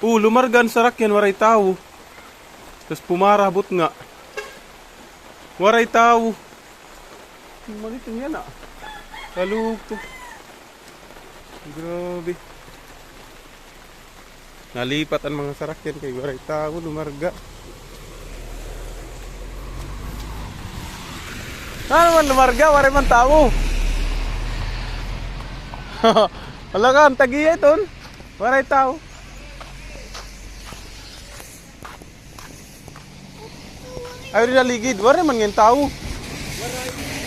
Lumargan sarak yan, waray tao. Tapos pumarabot nga. Waray tao. Malitin yan ah. Kalugto. Grabe. Nalipat ang mga sarakyan kay waray tao, lumarga. Ano man lumarga, waray man tao. Wala ka, ang tagiya ito. Waray tao. Ayaw rin naligid, waray man ngayon tao.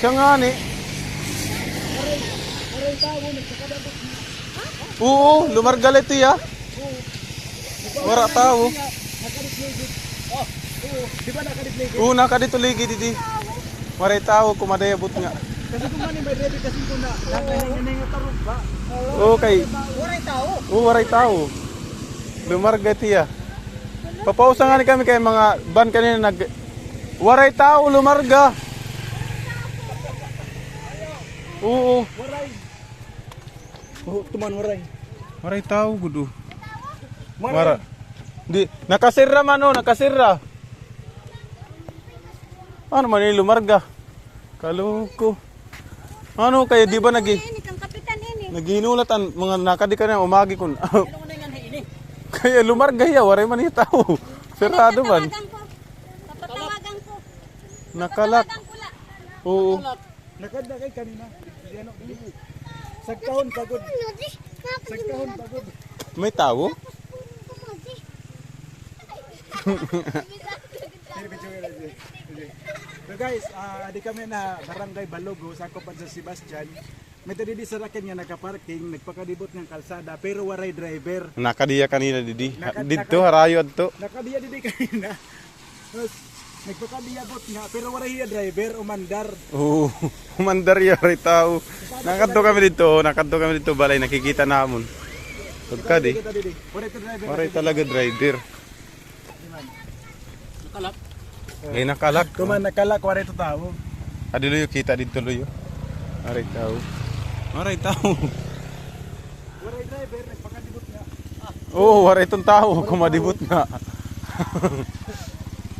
Siya nga ni. Waray tao, nagkakadabot. Oo, lumarga ito ya. Wara tao. Nakadisligid. Oh, di ba nakadisligid? Oo, nakadito ligid iti. Waray tao, kumadayabot nga. Kasi kung mani may ready kasi kung na nakahinga nga tarog ba? Okay. Waray tao. Oo, waray tao. Lumarga ito ya. Papausa nga ni kami kay mga ban kanina nag... Waray tao, lumarga. Oo. Waray. Oh, tuman waray. Waray tao, gudo. Waray. Wara. Di, nakasira man o, nakasira. Ano man yung lumarga? Kaluko. Ano kaya di ba naginulat ang mga nakadi ka na umagi kun. Kaya lumarga ya, waray man yung tao. Sirado man. Papatawagan ko. Nakalak. Oo. Nakadna kay kanina. Ano? Sagkahon pagod. Sagkahon pagod. May tao? So guys, di kami na Barangay Balogo, sakop pa sa Sebastian. May tadi di sarakan nga nakaparking, nagpakadibot ng kalsada, pero waray driver. Nakadiya kanina didi. Dito harayo adto. Nakadiya di kanina. Tapos, nagpakadiyabot nga, pero waray hiya driver, umandar. Oo. Umandar ya ray tao. Nakadto kami dito balay nakikita namon. Pagka di. Waray talaga driver. Nakalak. Ay nakalak. Kuman nakalak, waray to tao. Adiluyo kita dito luyo. Waray tao. Waray tao. Waray driver, nagpakadibot nga. Oo, waray itong tao. Kumadibot nga.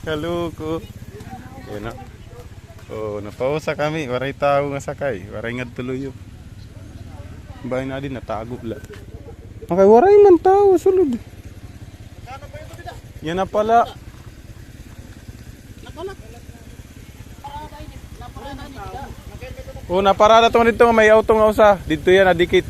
Kaluko. Yan na. Oo, napausa kami. Waray tao nga sakay. Waray nga tuloy yun. Bahay na din, natago lang. Okay, waray man tao. Sulod. Yan na pala. Oo, naparada to dito. May auto nga usa. Dito yan, nadikit.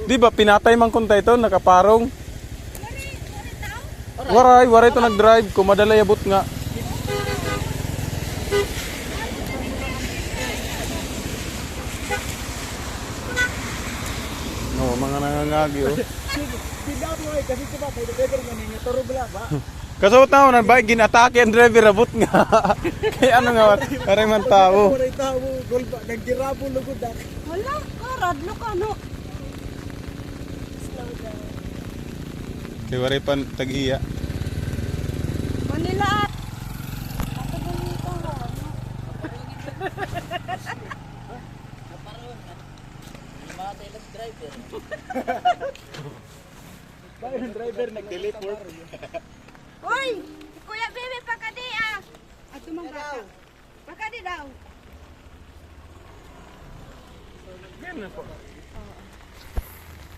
Di ba pinatay man kunta ito, nakaparong. Waray to nag-drive, kumadala yabot nga. No, mga nangangagi oh. Pindaw mo ay kasi ba kay driver nga niya toro bala ba? Kasot na na bike ginatake ang driver abot nga. Kaya ano nga, waray man tao. Waray tao, gol ba naggirabo lugod ah. Wala, radlo ka no. Kaya waray pan tag-iya. Manila at. Ako ganito nga. Bakit ang driver nag-teleport? Uy! Kuya Bebe, pakadi ah! At tumangga ka. Pakadi daw.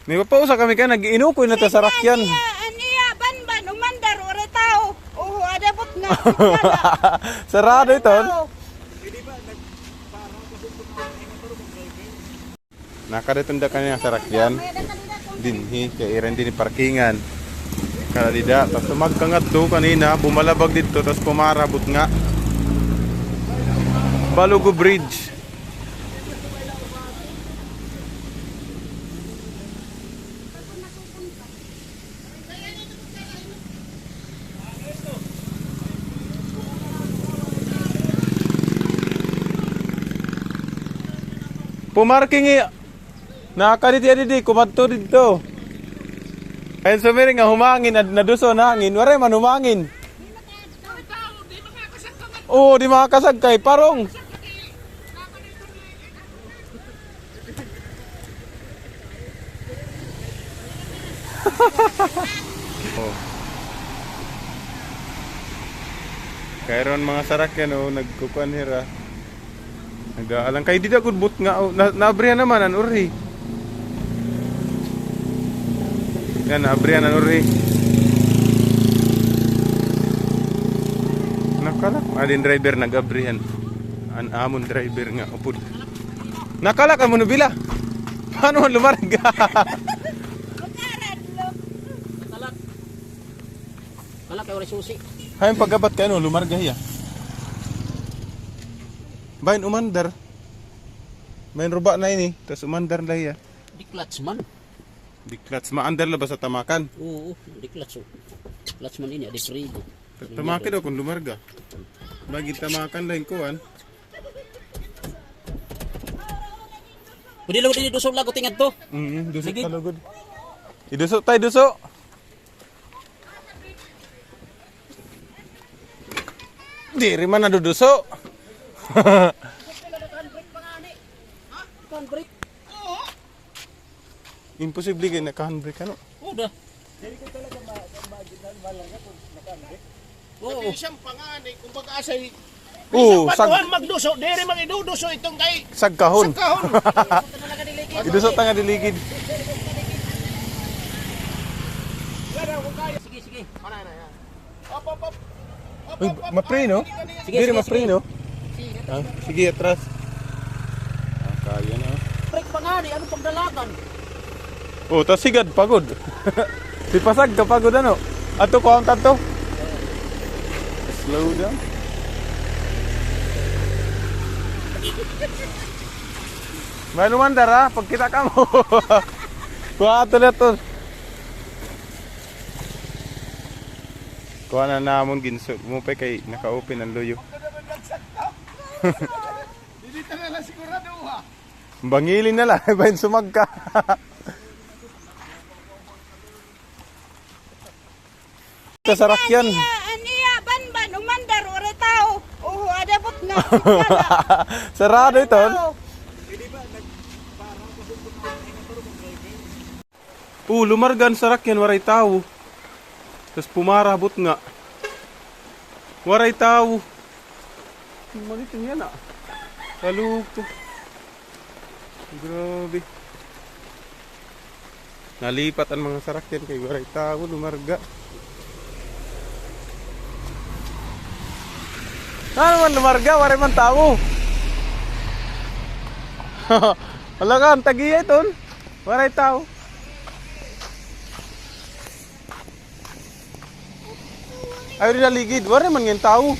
May papausa kami ka, nag-inukoy na ta sa rakyan. Aniya, banban, umandar, ore tao. Oo, adabot nga. Sarado ito. Nakaditunda kanina sa rakyan. Dinhi, kaya iran din parkingan. Kalida, tapos tumagkangat do kanina, bumalabag dito, tapos pumarabot nga. Balogo Bridge. Pumarking nakakaditi kumadto dito. Ayun sumiring nga humangin naduso na hangin, wala man humangin. Oo, di makakasagkay parong. Oh. Kairon mga sarakyan oh, nagkukuan hira. Nag-aalang kay dito good but nga oh, naabrihan naman an uri. Yan naabrihan an uri. Nakalak adin driver nag-abrihan. An amon driver nga upod. Nakalak amo nabila. Paano man lumarga? Kalak kay ora susi. Hayang paggabat kayo no, lumarga hiya. Bain umandar. Bain ruba na ini, tas umandar na hiya. Di clutch man. Diklats maandar la ba sa tamakan? Oo, di clutch. Clutch man ini adi free. Tamakan daw kung lumarga. Bagi tamakan lain kuan. Pwede lang din dusog lago tingad to. Dusok Sige. talugod. Idusok tayo dusok. Diri man nadudusok. Kan break. Imposible kay naka-handbrake ano. Udah. Oo. Isang pangani, kung pag-asay, Oo, patuhan magduso, diri mag-iduduso itong kay sagkahon. kahon. Idusok tanga diligid. Sige, sige. Op, op, op. Uy, ma-pre no? Sige, Diri sige, ma-pre sige. no? Ah, sige atras. Kaya na. Break pa nga ni ano pagdalagan. Oh, tas sigad pagod. Di pasag ka pagod ano? Ato ko ang tato. Slow down. May lumandar ha, pagkita ka mo. Kuha ato na to. Kuha na namon ginso. Mupay kay naka-open ang luyo. Dito na lang sigurado ha. Bangilin na lang, bayin sumagka. Kasarakyan. Aniya, banban, umandar, ore tao. Oo, adabot na. Sarado ito. Lumargan sarakyan, waray tao. Tapos pumarabot nga. Waray tao. Malitin yan ah. Kalugto. Grabe. Nalipat ang mga sarakyan kay waray tao, lumarga. Ano man lumarga, waray man tao. Wala ka, ang tagiya ito. Waray tao. Ayaw rin naligid, waray man ngayon tao.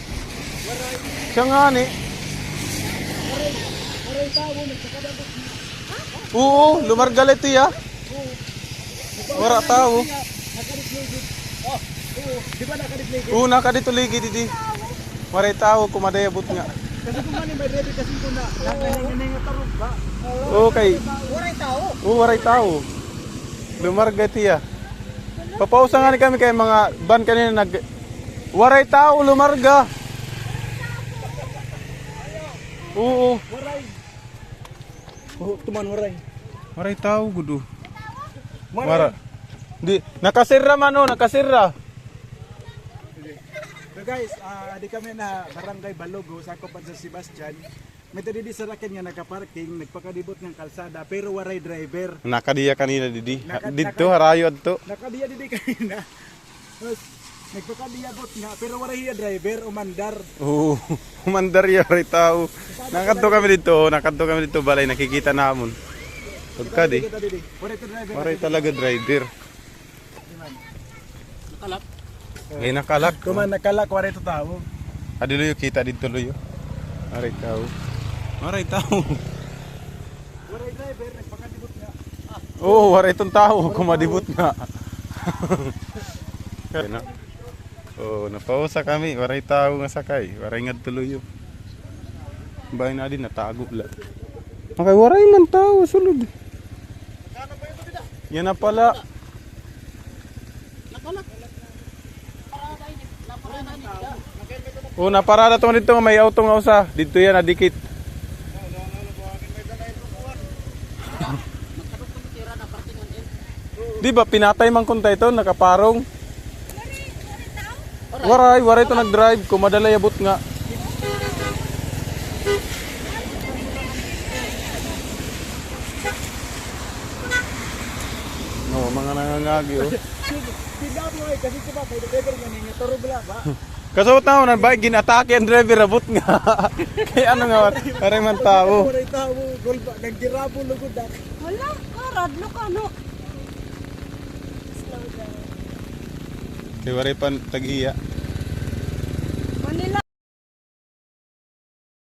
Siya nga ni. Oo, lumarga ito ya. Wara tao. Di ba nakadiplig? Oo, nakadito ligid iti. Waray tao, kumadayabot nga. Kasi kung man may ready kasi ko na nangahingahinga tarog ba? Oo, kay. Waray tao. Oo, waray tao. Lumarga iti ya. Papausa nga ni kami kay mga ban kanina nag... Waray tao, lumarga. Oo. Waray. Oh, tuman waray. Waray tao, gudo. Waray. Wara. Di, nakasira man o, nakasira. So guys, di kami na Barangay Balogo, sakop sa Sebastian. May tadi sa raken nga nakaparking, nagpakadibot ng kalsada, pero waray driver. Nakadiya kanina didi. Naka- Dito harayo adto. Nakadiya didi kanina. Tapos, nagpakadiyabot nga, pero waray hiya driver, umandar. Oo, umandar ya waray tao. Nakadto kami dito balay nakikita namon. Pagka di, Kita didi. Waray to driver. waray talaga driver. Nakalap. Ngay nakalak. Kuman nakalak, waray to tao. Adiluyo kita dito luyo. Waray tao. Waray tao. Waray driver, nagpakadibot nga. Oo, waray tong tao kumadibot nga. Kaya na. Oh, napausa kami, waray tao nga sakay, waray nga tuluyo. Bahay na din natago la. Okay, waray man tao sulod. Yan na pala. Nakalap. Oh, naparada to dito may auto nga usa. Dito yan nadikit. Di ba pinatay man kunta ito, nakaparong. Waray to nag-drive, kumadala yabot nga. No, mga nangangagi oh. Tidak mo ay kasi diba kay driver nga nga turo bala ba. Kasot na nan bike ginatake ang driver abot nga. Kaya ano nga parang man tao. Waray tao gol ba nagdirabo lugod da. Wala ka, radlo ka, no? Kay waray pan tag-iya. Manila